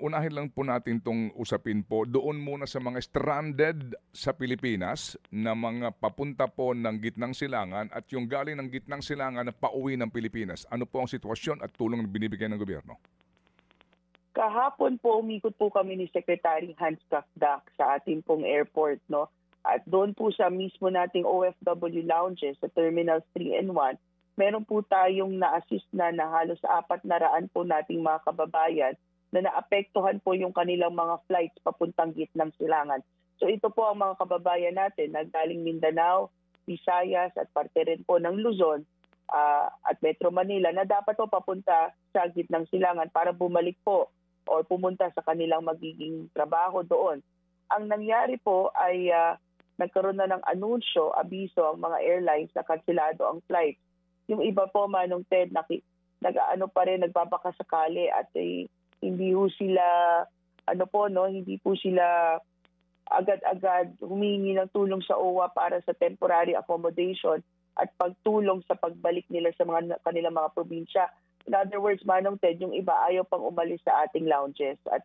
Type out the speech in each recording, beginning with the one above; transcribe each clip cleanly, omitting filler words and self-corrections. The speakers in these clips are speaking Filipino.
unahin lang po natin itong usapin po doon muna sa mga stranded sa Pilipinas na mga papunta po ng Gitnang Silangan at yung galing ng Gitnang Silangan na pauwi ng Pilipinas. Ano po ang sitwasyon at tulong na binibigay ng gobyerno? Kahapon po, umikot po kami ni Secretary Hans Kakdak sa ating pong airport, no? At doon po sa mismo nating OFW lounges sa Terminals 3 and 1, meron po tayong na-assist na halos 400 po nating mga kababayan na naapektuhan po yung kanilang mga flights papuntang Gitnang Silangan. So ito po ang mga kababayan natin na galing Mindanao, Visayas at parte rin po ng Luzon at Metro Manila na dapat po papunta sa Gitnang Silangan para bumalik po o pumunta sa kanilang magiging trabaho doon. Ang nangyari po ay nagkaroon na ng anunsyo, abiso ang mga airlines na kanselado ang flight. Yung iba po, Manong Ted, nagpapakasakali at hindi po sila, hindi po sila agad-agad humingi ng tulong sa OWA para sa temporary accommodation at pagtulong sa pagbalik nila sa kanilang mga probinsya. In other words, Manong Ted, yung iba ayaw pang umalis sa ating lounges at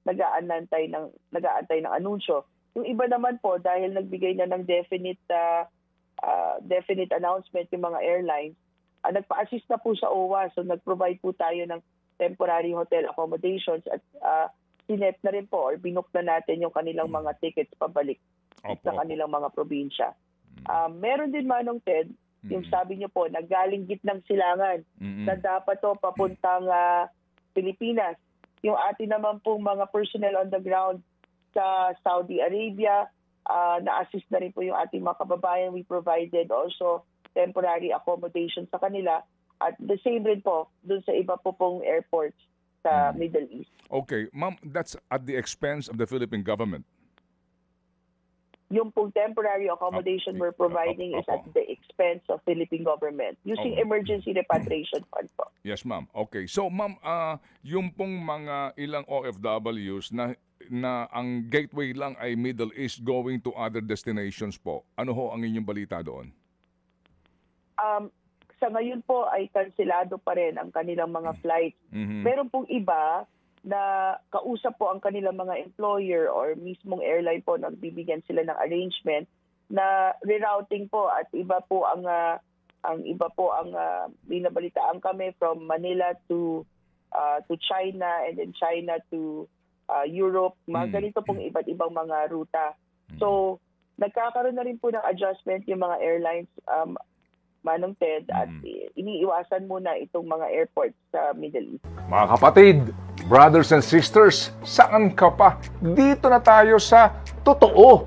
nag-aantay ng anunsyo. Yung iba naman po, dahil nagbigay na ng definite announcement yung mga airlines, nagpa-assist na po sa OWA. So nag-provide po tayo ng temporary hotel accommodations at sinet na rin po or binook na natin yung kanilang mga tickets pabalik sa kanilang mga probinsya. Meron din, Manong Ted, yung sabi niyo po, nagaling Gitnang Silangan na dapat to papuntang Pilipinas. Yung atin naman pong mga personnel on the ground sa Saudi Arabia, na-assist na rin po yung ating mga kababayan. We provided also temporary accommodation sa kanila. At the same rin po dun sa iba po pong airports sa Middle East. Okay. Ma'am, that's at the expense of the Philippine government. Yung pong temporary accommodation we're providing is at the expense of Philippine government using emergency repatriation fund po. Yes, ma'am. Okay. So, ma'am, yung pong mga ilang OFWs na ang gateway lang ay Middle East going to other destinations po. Ano ho ang inyong balita doon? Sa ngayon po ay kanselado pa rin ang kanilang mga flights. Meron pong iba na kausap po ang kanilang mga employer or mismong airline po na bibigyan sila ng arrangement na rerouting po at iba po ang binabalitaan kami from Manila to China and then China to Europe. Mga ganito pong iba't ibang mga ruta. So nagkakaroon na rin po ng adjustment yung mga airlines, Manong Ted, at iniiwasan muna itong mga airports sa Middle East. Mga kapatid, brothers and sisters, saan ka pa? Dito na tayo sa totoo.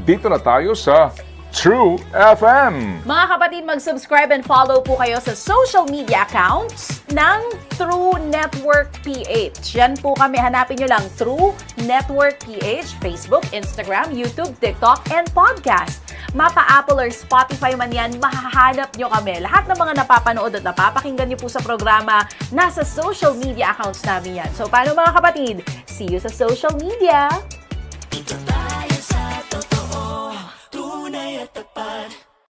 Dito na tayo sa True FM. Mga kapatid, mag-subscribe and follow po kayo sa social media accounts ng True Network PH. Yan po kami. Hanapin nyo lang True Network PH, Facebook, Instagram, YouTube, TikTok, and podcast. Mapa-Apple or Spotify man yan, mahahanap nyo kami. Lahat ng mga napapanood at napapakinggan nyo po sa programa, nasa social media accounts namin yan. So, paano mga kapatid? See you sa social media!